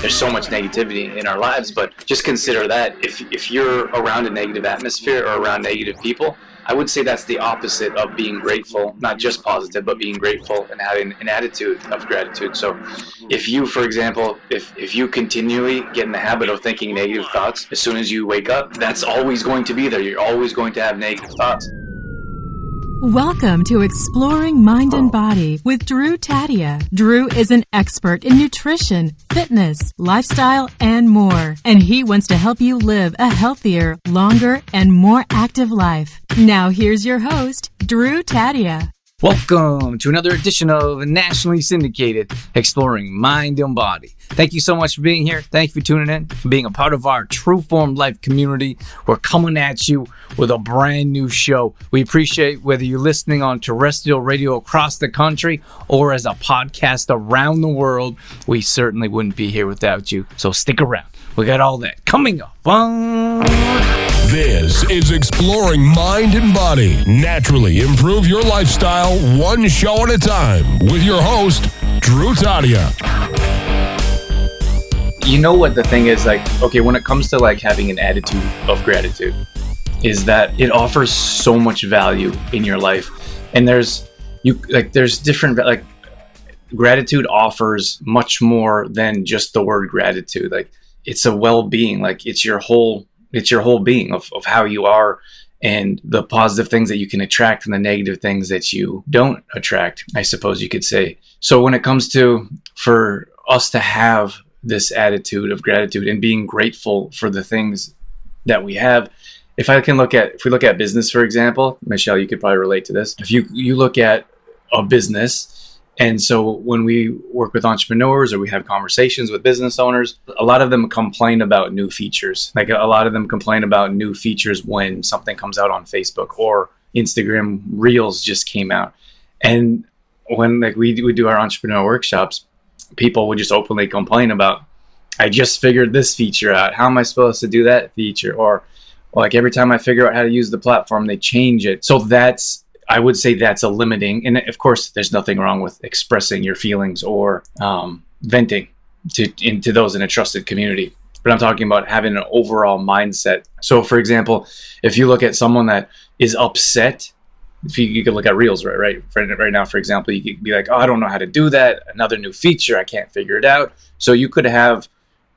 there's so much negativity in our lives, but just consider that if you're around a negative atmosphere or around negative people, I would say that's the opposite of being grateful, not just positive, but being grateful and having an attitude of gratitude. So if you, for example, if you continually get in the habit of thinking negative thoughts, as soon as you wake up, that's always going to be there. You're always going to have negative thoughts. Welcome to Exploring Mind and Body with Drew Tadia. Drew is an expert in nutrition, fitness, lifestyle, and more. And he wants to help you live a healthier, longer, and more active life. Now here's your host, Drew Tadia. Welcome to another edition of nationally syndicated Exploring Mind and Body. Thank you so much for being here. Thank you for tuning in, for being a part of our True Form Life community. We're coming at you with a brand new show. We appreciate whether you're listening on terrestrial radio across the country or as a podcast around the world. We certainly wouldn't be here without you. So stick around. We got all that coming up. This is Exploring Mind and Body. Naturally improve your lifestyle one show at a time with your host, Drew Tadia. You know what the thing is, when it comes to having an attitude of gratitude, is that it offers so much value in your life. And there's different, gratitude offers much more than just the word gratitude. It's a well-being, it's your whole being of how you are, and the positive things that you can attract and the negative things that you don't attract, I suppose you could say. So when it comes to, for us to have this attitude of gratitude and being grateful for the things that we have, if we look at business, for example, Michelle, you could probably relate to this. If you look at a business, and so when we work with entrepreneurs or we have conversations with business owners, a lot of them complain about new features. A lot of them complain about new features when something comes out on Facebook or Instagram Reels just came out. And when we do our entrepreneur workshops, people would just openly complain about, I just figured this feature out. How am I supposed to do that feature? Or every time I figure out how to use the platform, they change it. So I would say that's a limiting. And of course, there's nothing wrong with expressing your feelings or venting into those in a trusted community. But I'm talking about having an overall mindset. So for example, if you look at someone that is upset, if you could look at Reels, right now, for example, you could be like, oh, I don't know how to do that. Another new feature, I can't figure it out. So you could have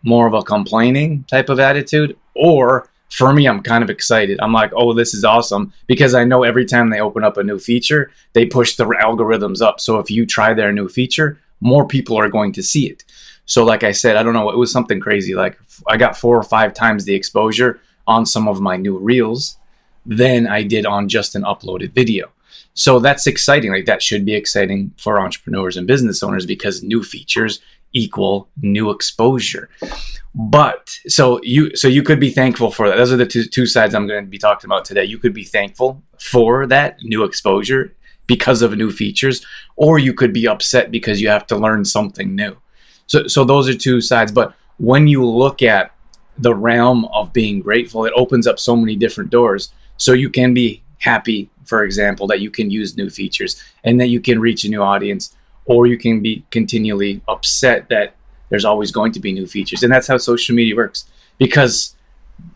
more of a complaining type of attitude. Or for me, I'm kind of excited. I'm like, oh, this is awesome, because I know every time they open up a new feature, they push the algorithms up. So if you try their new feature, more people are going to see it. So like I said, I don't know, it was something crazy. I got 4 or 5 times the exposure on some of my new Reels than I did on just an uploaded video. So that's exciting. That should be exciting for entrepreneurs and business owners, because new features equal new exposure. But so you could be thankful for that. Those are the two sides I'm going to be talking about today. You could be thankful for that new exposure because of new features, or you could be upset because you have to learn something new. So those are two sides. But when you look at the realm of being grateful, it opens up so many different doors. So you can be happy, for example, that you can use new features and that you can reach a new audience, or you can be continually upset that there's always going to be new features. And that's how social media works, because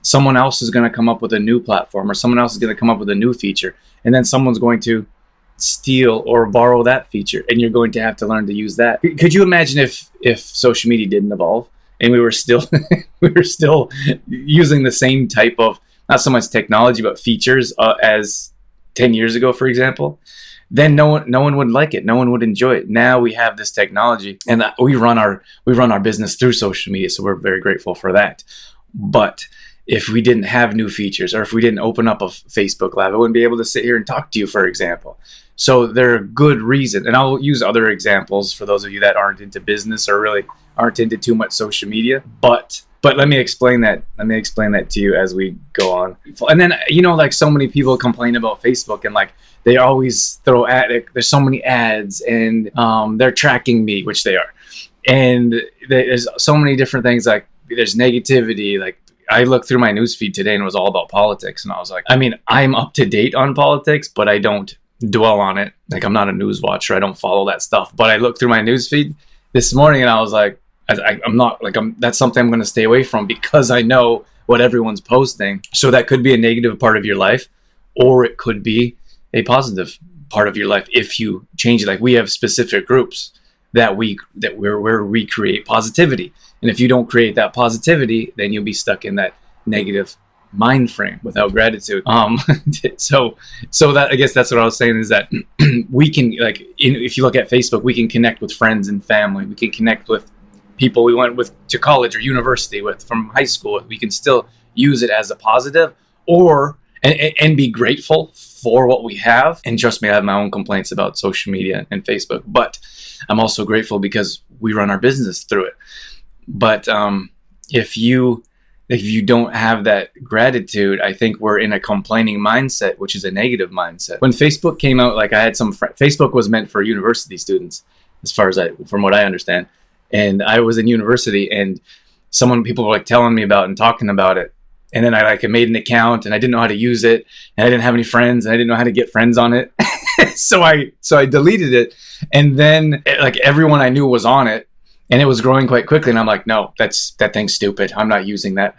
someone else is going to come up with a new platform, or someone else is going to come up with a new feature, and then someone's going to steal or borrow that feature, and you're going to have to learn to use that. Could you imagine if social media didn't evolve and we were still using the same type of, not so much technology, but features as 10 years ago, for example? Then no one would like it. No one would enjoy it. Now we have this technology, and we run our business through social media, so we're very grateful for that. But if we didn't have new features, or if we didn't open up a Facebook Live, I wouldn't be able to sit here and talk to you, for example. So there are good reasons, and I'll use other examples for those of you that aren't into business or really aren't into too much social media. But let me explain that. Let me explain that to you as we go on. And then, so many people complain about Facebook, and they always throw there's so many ads, and they're tracking me, which they are. And there's so many different things, there's negativity. I looked through my newsfeed today and it was all about politics. And I was like, I'm up to date on politics, but I don't dwell on it. I'm not a news watcher. I don't follow that stuff. But I looked through my newsfeed this morning and I was like, I'm not like that's something I'm going to stay away from because I know what everyone's posting. So that could be a negative part of your life, or it could be a positive part of your life if you change it. Like we have specific groups where we create positivity, and if you don't create that positivity, then you'll be stuck in that negative mind frame without gratitude. So that, I guess that's what I was saying, is that we can, like, if you look at Facebook, we can connect with friends and family. We can connect with people we went with to college or university with from high school. We can still use it as a positive, or and be grateful for what we have. And trust me, I have my own complaints about social media and Facebook, but I'm also grateful because we run our business through it. But if you don't have that gratitude, I think we're in a complaining mindset, which is a negative mindset. When Facebook came out, like I had some Facebook was meant for university students, as far as from what I understand. And I was in university, and people were like telling me about and talking about it. And then I made an account, and I didn't know how to use it, and I didn't have any friends, and I didn't know how to get friends on it. so I deleted it. And then like everyone I knew was on it, and it was growing quite quickly. And I'm like, no, that thing's stupid. I'm not using that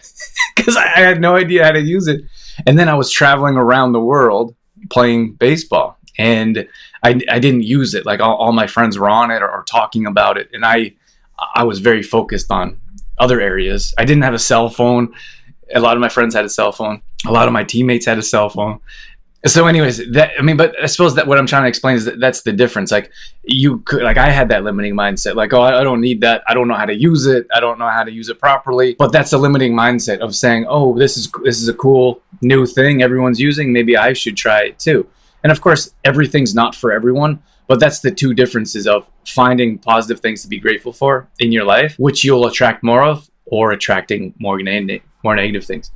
because I had no idea how to use it. And then I was traveling around the world playing baseball, and I didn't use it. Like all my friends were on it or talking about it. And I was very focused on other areas. I didn't have a cell phone. A lot of my friends had a cell phone. A lot of my teammates had a cell phone. So anyways, but I suppose that what I'm trying to explain is that's the difference. Like I had that limiting mindset, like, oh, I don't need that. I don't know how to use it. I don't know how to use it properly. But that's a limiting mindset of saying, oh, this is a cool new thing everyone's using. Maybe I should try it too. And of course, everything's not for everyone, but that's the two differences of finding positive things to be grateful for in your life, which you'll attract more of, or attracting more negative things.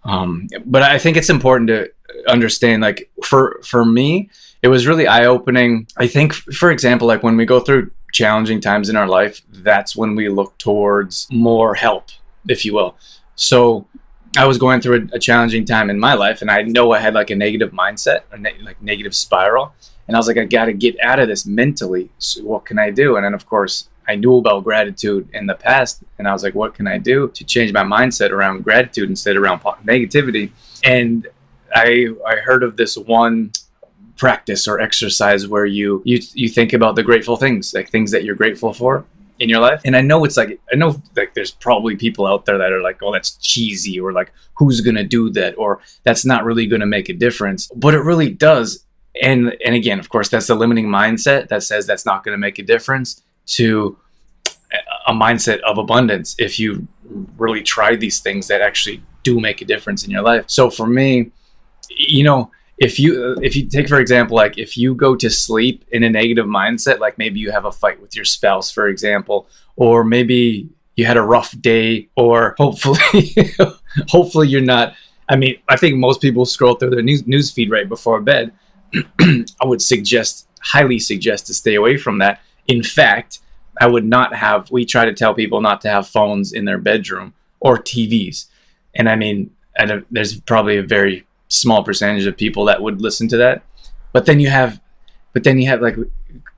But I think it's important to understand, like for me, it was really eye-opening. I think, for example, like when we go through challenging times in our life, that's when we look towards more help, if you will. So I was going through a challenging time in my life, and I know I had like a negative mindset, like negative spiral. And I was like, I got to get out of this mentally. So what can I do? And then of course, I knew about gratitude in the past, and I was like, what can I do to change my mindset around gratitude instead around negativity? And I heard of this one practice or exercise where you think about the grateful things, like things that you're grateful for in your life. And I know there's probably people out there that are like, oh, that's cheesy, or like, who's going to do that? Or that's not really going to make a difference. But it really does. And again, of course, that's the limiting mindset that says that's not going to make a difference, to a mindset of abundance if you really try these things that actually do make a difference in your life. So for me, if you take, for example, like if you go to sleep in a negative mindset, like maybe you have a fight with your spouse, for example, or maybe you had a rough day, or hopefully you're not. I mean, I think most people scroll through their news feed right before bed. I would highly suggest to stay away from that. In fact, we try to tell people not to have phones in their bedroom or TVs. And I mean, there's probably a very small percentage of people that would listen to that. But then you have like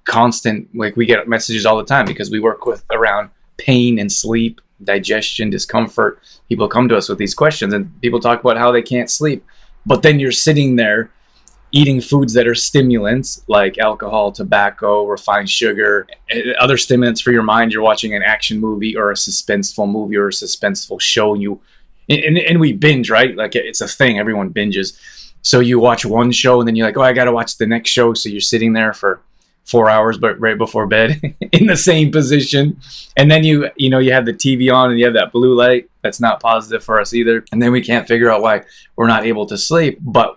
constant, like we get messages all the time because we work around pain and sleep, digestion, discomfort. People come to us with these questions, and people talk about how they can't sleep. But then you're sitting there eating foods that are stimulants like alcohol, tobacco, refined sugar, other stimulants for your mind. You're watching an action movie or a suspenseful movie or a suspenseful show, and we binge, right? Like it's a thing, everyone binges. So you watch one show and then you're like, oh, I got to watch the next show. So you're sitting there for 4 hours, but right before bed in the same position. And then you have the TV on and you have that blue light. That's not positive for us either. And then we can't figure out why we're not able to sleep. But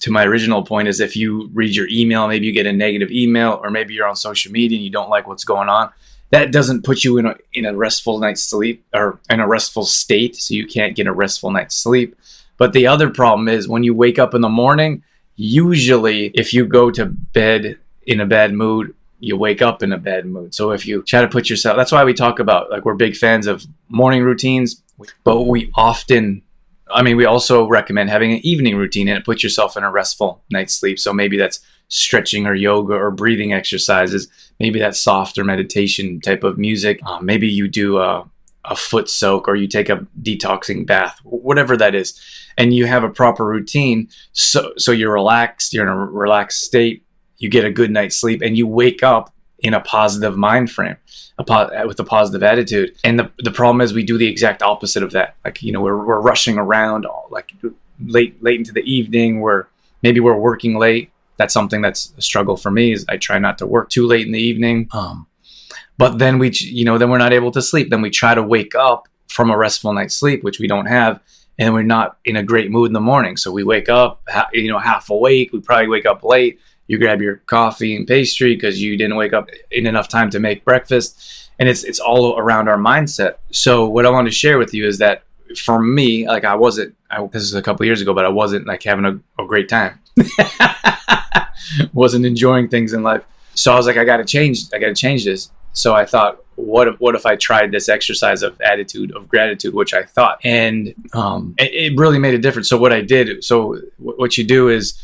to my original point is, if you read your email, maybe you get a negative email, or maybe you're on social media and you don't like what's going on. That doesn't put you in a restful night's sleep, or in a restful state, so you can't get a restful night's sleep. But the other problem is when you wake up in the morning, usually if you go to bed in a bad mood, you wake up in a bad mood. So if you try to put yourself, that's why we talk about, like, we're big fans of morning routines, but we also recommend having an evening routine and put yourself in a restful night's sleep. So maybe that's stretching or yoga or breathing exercises. Maybe that's softer meditation type of music. Maybe you do a foot soak, or you take a detoxing bath, whatever that is, and you have a proper routine. So you're relaxed, you're in a relaxed state, you get a good night's sleep, and you wake up in a positive mind frame, with a positive attitude. And the problem is we do the exact opposite of that. Like, we're rushing around like late into the evening, where maybe we're working late. That's something that's a struggle for me, is I try not to work too late in the evening. But then then we're not able to sleep. Then we try to wake up from a restful night's sleep, which we don't have, and we're not in a great mood in the morning. So we wake up, half awake. We probably wake up late. You grab your coffee and pastry because you didn't wake up in enough time to make breakfast, and it's all around our mindset. So what I want to share with you is that for me, like this is a couple of years ago, but I wasn't like having a great time. Wasn't enjoying things in life. So I was like, I got to change this. So I thought, what if I tried this exercise of attitude of gratitude, which I thought, and it really made a difference. So what I did, what you do is,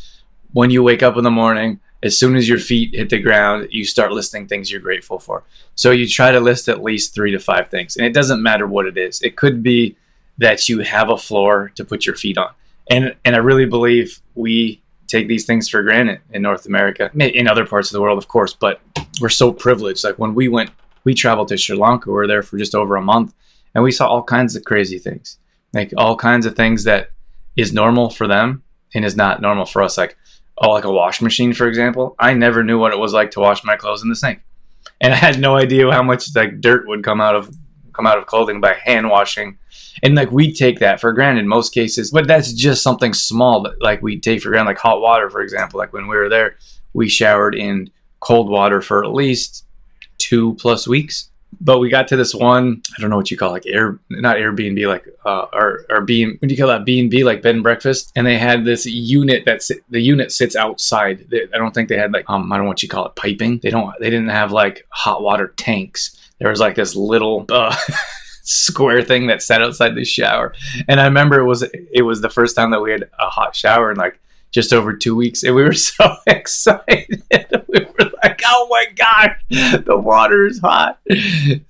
when you wake up in the morning, as soon as your feet hit the ground, you start listing things you're grateful for. So you try to list at least 3 to 5 things, and it doesn't matter what it is. It could be that you have a floor to put your feet on, and I really believe we take these things for granted in North America, in other parts of the world, of course, but we're so privileged. Like when we traveled to Sri Lanka. We were there for just over a month, and we saw all kinds of crazy things, like all kinds of things that is normal for them and is not normal for us. Like a wash machine, for example. I never knew what it was like to wash my clothes in the sink, and I had no idea how much like dirt would come out of clothing by hand washing. And like we take that for granted in most cases, but that's just something small that like we take for granted, like hot water, for example. Like when we were there, we showered in cold water for at least 2+ weeks. But we got to this one, I don't know what you call it, like not Airbnb, like or B, what do you call that, B&B, like bed and breakfast. And they had this unit the unit sits outside. I don't think they had like I don't know what you call it, piping. They didn't have like hot water tanks. There was like this little square thing that sat outside the shower. And I remember it was the first time that we had a hot shower in like just over 2 weeks, and we were so excited. We were like, "Oh my gosh, the water is hot!"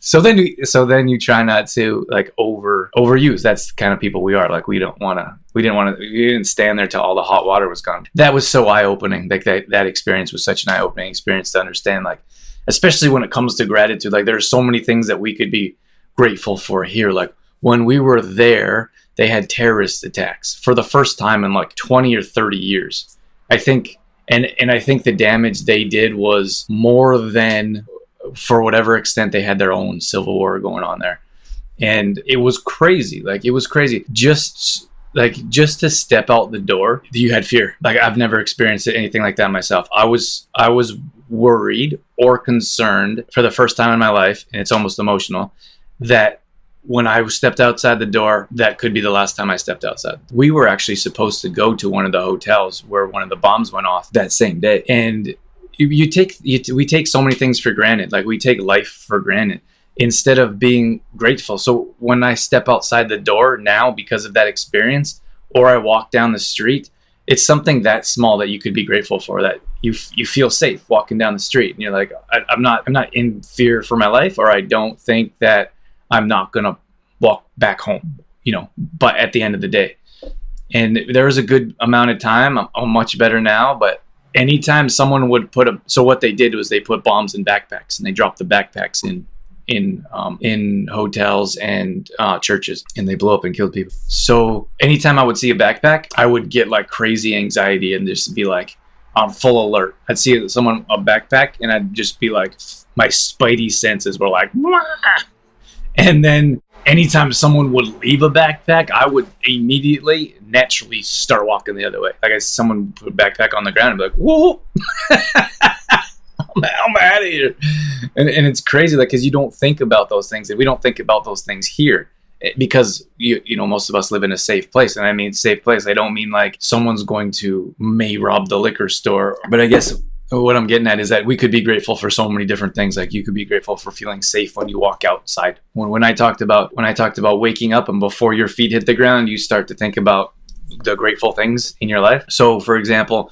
So then you try not to like overuse. That's the kind of people we are. Like we didn't stand there till all the hot water was gone. That was so eye opening. Like that experience was such an eye opening experience to understand. Like especially when it comes to gratitude. Like there's so many things that we could be grateful for here. Like when we were there, they had terrorist attacks for the first time in like 20 or 30 years. I think, and I think the damage they did was more than, for whatever extent they had their own civil war going on there. And it was crazy. Like it was crazy. Just to step out the door, you had fear. Like I've never experienced anything like that myself. I was worried or concerned for the first time in my life, and it's almost emotional, that when I stepped outside the door, that could be the last time I stepped outside. We were actually supposed to go to one of the hotels where one of the bombs went off that same day. And we take so many things for granted. Like we take life for granted instead of being grateful. So when I step outside the door now because of that experience, or I walk down the street, it's something that small that you could be grateful for, that you feel safe walking down the street. And you're like, I'm not in fear for my life, or I don't think that I'm not going to walk back home, but at the end of the day. And there was a good amount of time. I'm much better now, but anytime someone would so what they did was they put bombs in backpacks, and they dropped the backpacks in hotels and churches, and they blew up and killed people. So anytime I would see a backpack, I would get like crazy anxiety and just be like, I'm full alert. I'd see a backpack, and I'd just be like, my spidey senses were like, "Wah!" And then anytime someone would leave a backpack, I would immediately naturally start walking the other way. Like someone put a backpack on the ground and be like, "Whoa." I'm out of here. And it's crazy, like, because you don't think about those things, and we don't think about those things here because most of us live in a safe place. And I mean safe place, I don't mean like someone's going to may rob the liquor store, but I guess what I'm getting at is that we could be grateful for so many different things. Like you could be grateful for feeling safe when you walk outside. When I talked about waking up and before your feet hit the ground, you start to think about the grateful things in your life. So for example,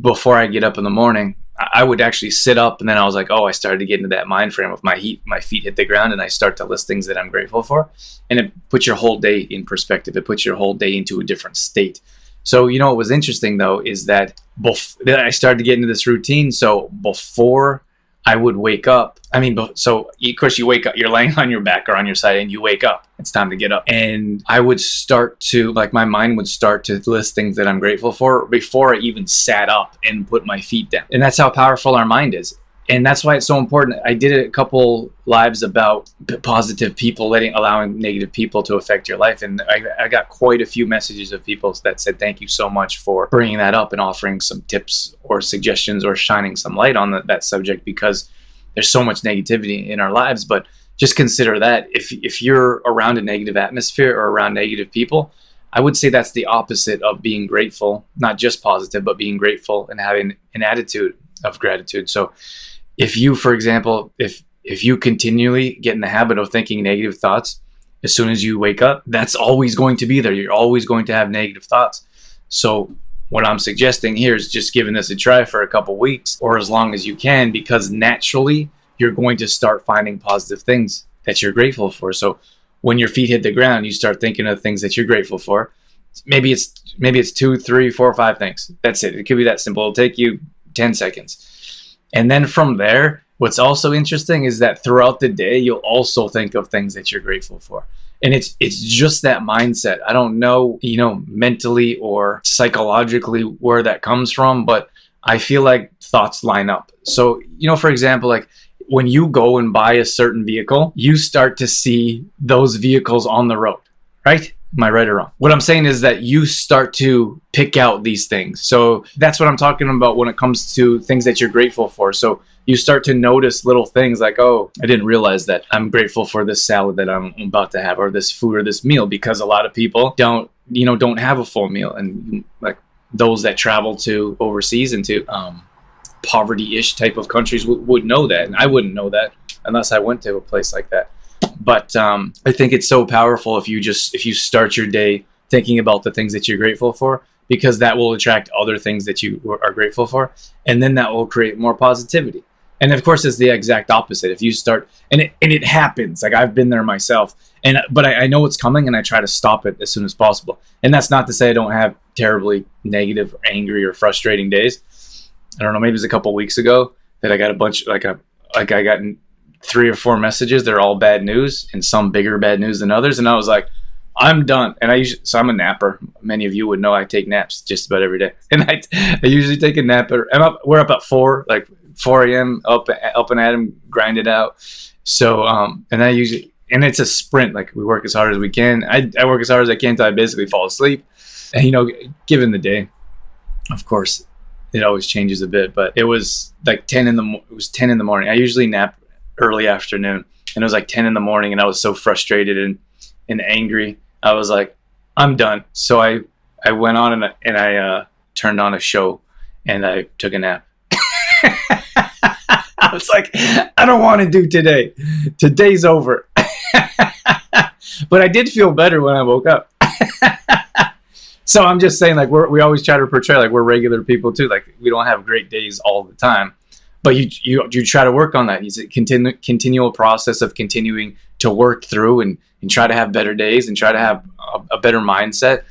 before I get up in the morning, I would actually sit up, and then I was like, oh, I started to get into that mind frame of my feet hit the ground, and I start to list things that I'm grateful for. And it puts your whole day in perspective. It puts your whole day into a different state. So, what was interesting though, is that I started to get into this routine. So before I would wake up, so of course you wake up, you're laying on your back or on your side, and you wake up, it's time to get up. And I would start to, my mind would start to list things that I'm grateful for before I even sat up and put my feet down. And that's how powerful our mind is. And that's why it's so important. I did a couple lives about positive people, allowing negative people to affect your life. And I got quite a few messages of people that said, thank you so much for bringing that up and offering some tips or suggestions or shining some light on that subject, because there's so much negativity in our lives. But just consider that if you're around a negative atmosphere or around negative people, I would say that's the opposite of being grateful, not just positive, but being grateful and having an attitude of gratitude. So if you, for example, if you continually get in the habit of thinking negative thoughts, as soon as you wake up, that's always going to be there. You're always going to have negative thoughts. So what I'm suggesting here is just giving this a try for a couple weeks or as long as you can, because naturally you're going to start finding positive things that you're grateful for. So when your feet hit the ground, you start thinking of things that you're grateful for. Maybe it's 2, 3, 4, 5 things. That's it. It could be that simple. It'll take you 10 seconds. And then from there, what's also interesting is that throughout the day, you'll also think of things that you're grateful for. And it's just that mindset. I don't know, mentally or psychologically where that comes from, but I feel like thoughts line up. So, for example, like when you go and buy a certain vehicle, you start to see those vehicles on the road, right? Am I right or wrong? What I'm saying is that you start to pick out these things. So that's what I'm talking about when it comes to things that you're grateful for. So you start to notice little things like, oh, I didn't realize that I'm grateful for this salad that I'm about to have, or this food or this meal, because a lot of people don't have a full meal. And like those that travel to overseas and to poverty-ish type of countries would know that. And I wouldn't know that unless I went to a place like that. But I think it's so powerful if you start your day thinking about the things that you're grateful for, because that will attract other things that you are grateful for, and then that will create more positivity. And of course, it's the exact opposite. If you start, and it happens, like I've been there myself, but I know it's coming, and I try to stop it as soon as possible. And that's not to say I don't have terribly negative, or angry, or frustrating days. I don't know, maybe it was a couple weeks ago that I got a bunch, I got 3 or 4 messages. They're all bad news, and some bigger bad news than others. And I was like, I'm done. And so I'm a napper. Many of you would know I take naps just about every day. And I usually take a nap. We're up at 4 a.m. up and at 'em, grind it out. So, and it's a sprint. Like we work as hard as we can. I work as hard as I can until I basically fall asleep. And, given the day, of course, it always changes a bit, but it was like 10 in the morning. I usually nap early afternoon, and it was like 10 in the morning, and I was so frustrated and angry. I was like, I'm done. So I went on and I turned on a show, and I took a nap. I was like, I don't want to do today. Today's over. But I did feel better when I woke up. So I'm just saying, like we always try to portray like we're regular people too. Like we don't have great days all the time. But you try to work on that. It's a continual process of continuing to work through and try to have better days and try to have a better mindset.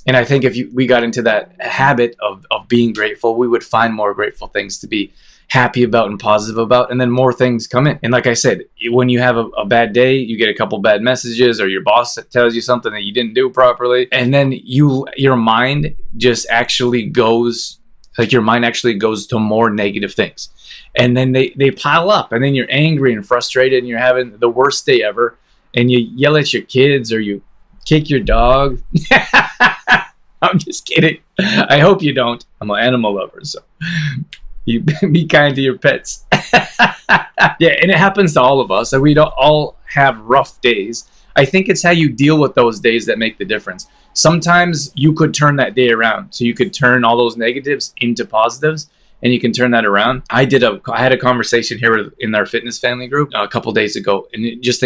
And I think if we got into that habit of being grateful, we would find more grateful things to be happy about and positive about, and then more things come in. And like I said, when you have a bad day, you get a couple bad messages, or your boss tells you something that you didn't do properly, and then your mind just actually goes, like your mind actually goes to more negative things. And then they pile up, and then you're angry and frustrated, and you're having the worst day ever, and you yell at your kids or you kick your dog. I'm just kidding. I hope you don't. I'm an animal lover, so you be kind to your pets. Yeah, and it happens to all of us, and we don't all have rough days. I think it's how you deal with those days that make the difference. Sometimes you could turn that day around, so you could turn all those negatives into positives, and you can turn that around. I had a conversation here in our fitness family group a couple days ago, and just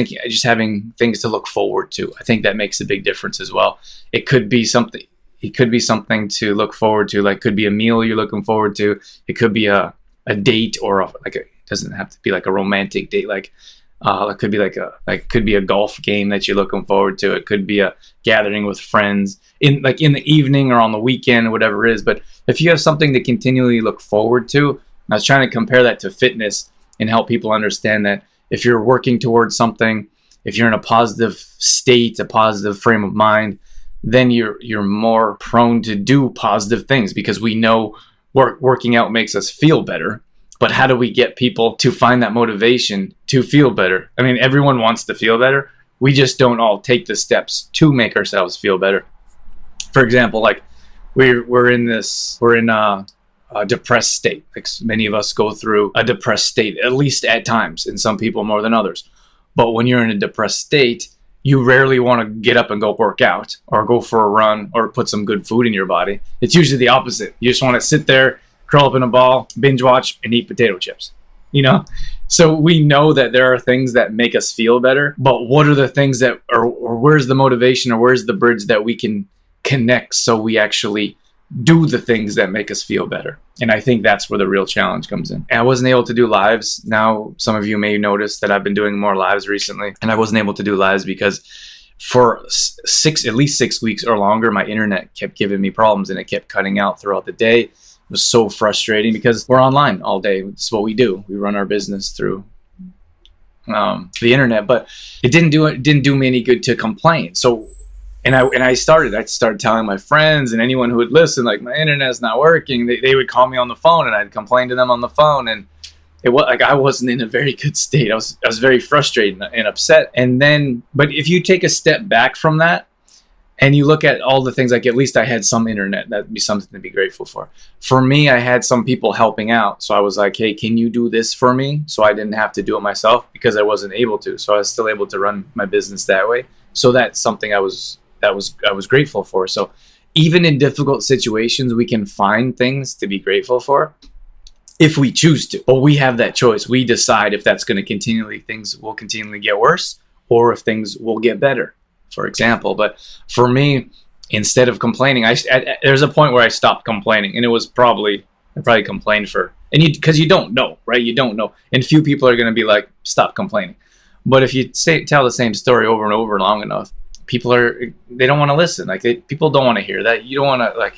having things to look forward to. I think that makes a big difference as well. It could be something, it could be something to look forward to, like could be a meal you're looking forward to. It could be a date, or it doesn't have to be like a romantic date. Like it could be could be a golf game that you're looking forward to. It could be a gathering with friends in the evening or on the weekend or whatever it is. But if you have something to continually look forward to, I was trying to compare that to fitness and help people understand that if you're working towards something, if you're in a positive state, a positive frame of mind, then you're more prone to do positive things, because we know working out makes us feel better. But how do we get people to find that motivation to feel better? I mean, everyone wants to feel better. We just don't all take the steps to make ourselves feel better. For example, like we're in a depressed state. Like many of us go through a depressed state, at least at times, and some people more than others. But when you're in a depressed state, you rarely want to get up and go work out or go for a run or put some good food in your body. It's usually the opposite. You just want to sit there, curl up in a ball, binge watch, and eat potato chips, So we know that there are things that make us feel better, but what are the things or where's the motivation, or where's the bridge that we can connect so we actually do the things that make us feel better? And I think that's where the real challenge comes in. And I wasn't able to do lives. Now, some of you may notice that I've been doing more lives recently, and I wasn't able to do lives because for at least 6 weeks or longer, my internet kept giving me problems, and it kept cutting out throughout the day. It was so frustrating because we're online all day. It's what we do. We run our business through the internet, but it didn't do me any good to complain. So I started telling my friends and anyone who would listen, like, my internet's not working. They would call me on the phone, and I'd complain to them on the phone, and it was like I wasn't in a very good state. I was very frustrated and upset. But if you take a step back from that and you look at all the things, like at least I had some internet, that'd be something to be grateful for. For me, I had some people helping out. So I was like, hey, can you do this for me? So I didn't have to do it myself because I wasn't able to. So I was still able to run my business that way. So that's something I was grateful for. So even in difficult situations, we can find things to be grateful for if we choose to. But we have that choice. We decide if things will continually get worse, or if things will get better, for example. But for me, instead of complaining, there's a point where I stopped complaining, and it was I probably complained because you don't know, right? You don't know. And few people are going to be like, stop complaining. But if you tell the same story over and over long enough, they don't want to listen. Like people don't want to hear that. You don't want to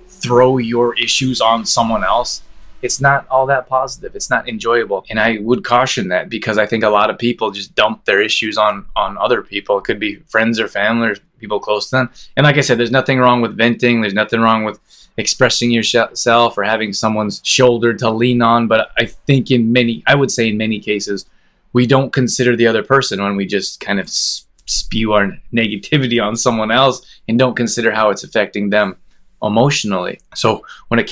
throw your issues on someone else. It's not all that positive. It's not enjoyable. And I would caution that, because I think a lot of people just dump their issues on other people. It could be friends or family or people close to them. And like I said, there's nothing wrong with venting. There's nothing wrong with expressing yourself or having someone's shoulder to lean on. But I think in many cases, we don't consider the other person when we just kind of spew our negativity on someone else and don't consider how it's affecting them emotionally. So when I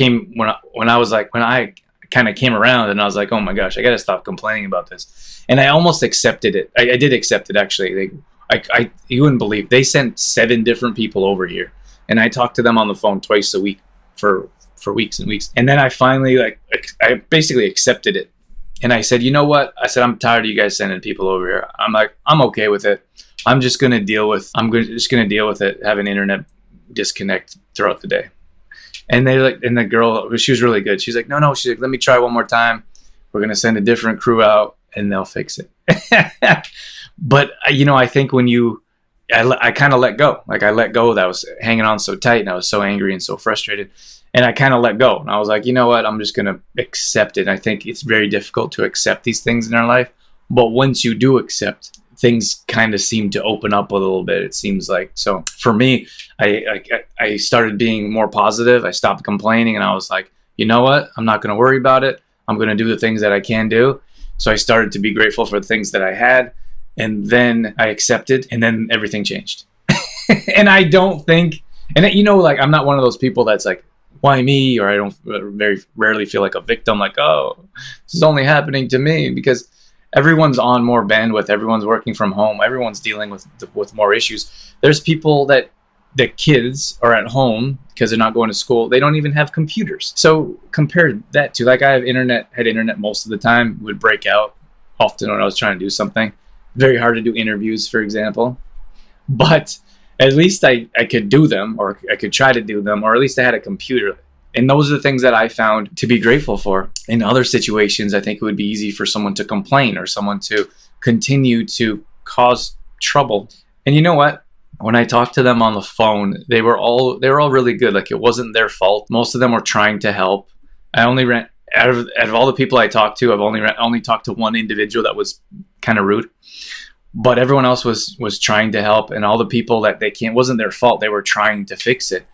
kind of came around, and I was like, oh my gosh, I got to stop complaining about this. And I almost accepted it. I did accept it, actually. You wouldn't believe, they sent 7 different people over here, and I talked to them on the phone twice a week for weeks and weeks. And then I finally I basically accepted it. And I said, you know what? I said, I'm tired of you guys sending people over here. I'm okay with it. I'm just going to deal with it, having internet disconnect throughout the day. And and the girl, she was really good. She's like, no, she's like, let me try one more time. We're going to send a different crew out and they'll fix it. But I think when I kind of let go. Like I let go. That I was hanging on so tight, and I was so angry and so frustrated. And I kind of let go. And I was like, you know what? I'm just going to accept it. And I think it's very difficult to accept these things in our life. But once you do accept, things kind of seem to open up a little bit, it seems like. So for me, I started being more positive. I stopped complaining, and I was like, you know what? I'm not going to worry about it. I'm going to do the things that I can do. So I started to be grateful for the things that I had. And then I accepted, and then everything changed. And I don't think, I'm not one of those people that's like, why me? Or I don't very rarely feel like a victim, like, oh, this is only happening to me, because everyone's on more bandwidth. Everyone's working from home. Everyone's dealing with more issues. There's people that the kids are at home because they're not going to school. They don't even have computers. So compare that to, like, I had internet most of the time, would break out often when I was trying to do something. Very hard to do interviews, for example. But at least I could do them, or I could try to do them, or at least I had a computer. And those are the things that I found to be grateful for. In other situations, I think it would be easy for someone to complain or someone to continue to cause trouble. And you know what? When I talked to them on the phone, they were all really good. Like, it wasn't their fault. Most of them were trying to help. I only ran out of all the people I talked to, I've only talked to one individual that was kind of rude. But everyone else was trying to help, and all the people that they can't, wasn't their fault. They were trying to fix it.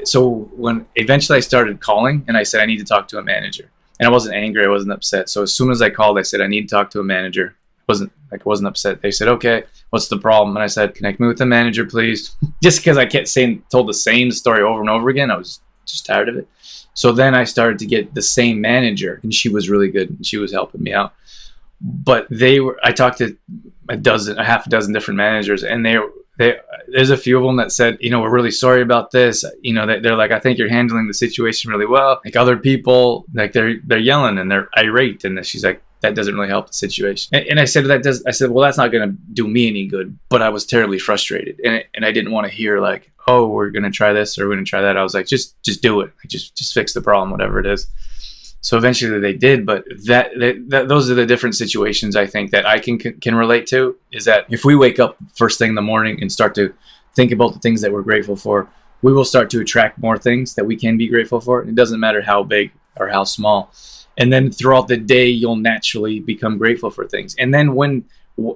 So when eventually I started calling and I said, I need to talk to a manager. And I wasn't angry, I wasn't upset. So as soon as I called, I said, I need to talk to a manager. I wasn't upset. They said, okay, what's the problem? And I said, connect me with the manager, please. Just because I kept told the same story over and over again. I was just tired of it. So then I started to get the same manager, and she was really good, and she was helping me out. But I talked to a half a dozen different managers, and there's a few of them that said, we're really sorry about this. They're like, I think you're handling the situation really well. Like, other people, like, they're yelling and they're irate, and she's like, that doesn't really help the situation. And I said, well, that's not going to do me any good. But I was terribly frustrated, and I didn't want to hear like, oh, we're going to try this or we're going to try that. I was like, just do it. Like, just fix the problem, whatever it is. So eventually they did, but those are the different situations I think that I can relate to. Is that if we wake up first thing in the morning and start to think about the things that we're grateful for, we will start to attract more things that we can be grateful for. It doesn't matter how big or how small. And then throughout the day, you'll naturally become grateful for things. And then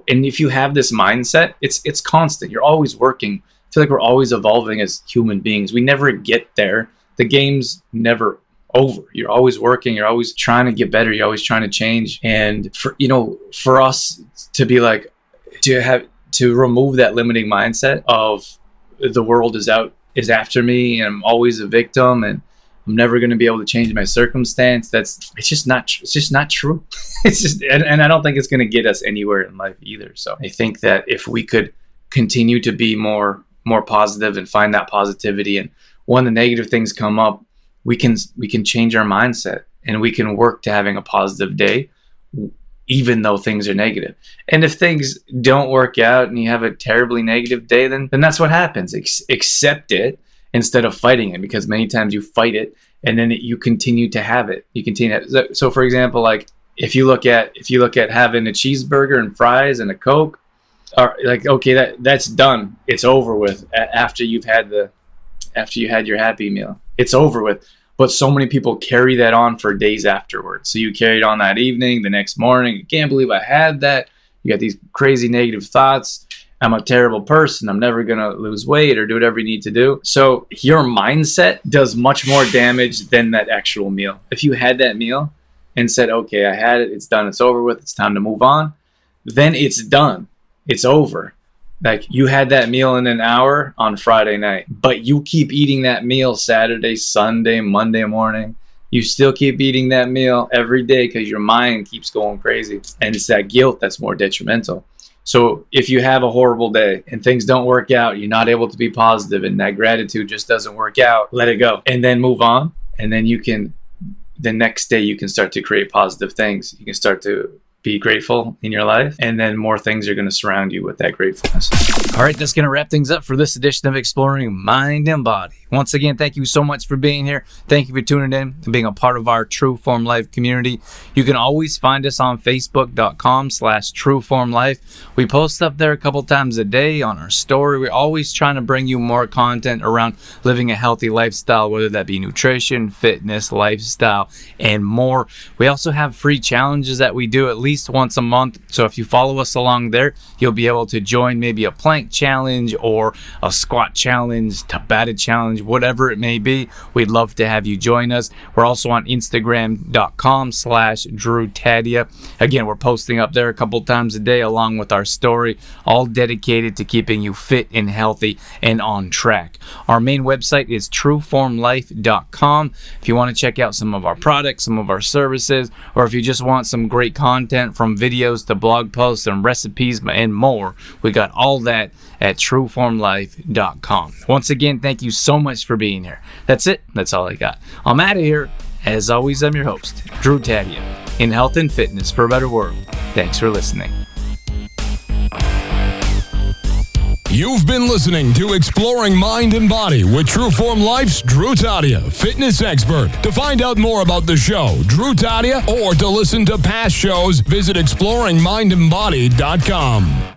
if you have this mindset, it's constant. You're always working. I feel like we're always evolving as human beings. We never get there. The game's never over. You're always working. You're always trying to get better. You're always trying to change. And for us to be like, to remove that limiting mindset of the world is after me, and I'm always a victim, and I'm never going to be able to change my circumstance. It's just not true. And I don't think it's going to get us anywhere in life either. So I think that if we could continue to be more positive and find that positivity, and when the negative things come up, we can change our mindset, and we can work to having a positive day, even though things are negative. And if things don't work out and you have a terribly negative day, then that's what happens. Accept it instead of fighting it, because many times you fight it and then you continue to have it. So for example, like if you look at having a cheeseburger and fries and a Coke, or like, okay, that's done. It's over with after you had your Happy Meal. It's over with. But so many people carry that on for days afterwards. So you carry it on that evening, the next morning. You can't believe I had that. You got these crazy negative thoughts. I'm a terrible person. I'm never going to lose weight or do whatever you need to do. So your mindset does much more damage than that actual meal. If you had that meal and said, okay, I had it. It's done. It's over with. It's time to move on. Then it's done. It's over. Like, you had that meal in an hour on Friday night, but you keep eating that meal Saturday, Sunday, Monday morning. You still keep eating that meal every day because your mind keeps going crazy. And it's that guilt that's more detrimental. So if you have a horrible day and things don't work out, you're not able to be positive, and that gratitude just doesn't work out, let it go and then move on. And then the next day you can start to create positive things. You can start to be grateful in your life, and then more things are going to surround you with that gratefulness. All right, that's going to wrap things up for this edition of Exploring Mind and Body. Once again, thank you so much for being here. Thank you for tuning in and being a part of our True Form Life community. You can always find us on Facebook.com/TrueFormLife. We post up there a couple times a day on our story. We're always trying to bring you more content around living a healthy lifestyle, whether that be nutrition, fitness, lifestyle, and more. We also have free challenges that we do at least once a month. So if you follow us along there, you'll be able to join maybe a plank challenge or a squat challenge, Tabata challenge, whatever it may be. We'd love to have you join us. We're also on Instagram.com/DrewTadia. Again, we're posting up there a couple times a day along with our story, all dedicated to keeping you fit and healthy and on track. Our main website is TrueFormLife.com. If you want to check out some of our products, some of our services, or if you just want some great content from videos to blog posts and recipes and more, we got all that at TrueFormLife.com. Once again, thank you so much for being here. That's it. That's all I got. I'm out of here. As always, I'm your host, Drew Tadia, in health and fitness for a better world. Thanks for listening. You've been listening to Exploring Mind and Body with Trueform Life's Drew Tadia, fitness expert. To find out more about the show, Drew Tadia, or to listen to past shows, visit exploringmindandbody.com.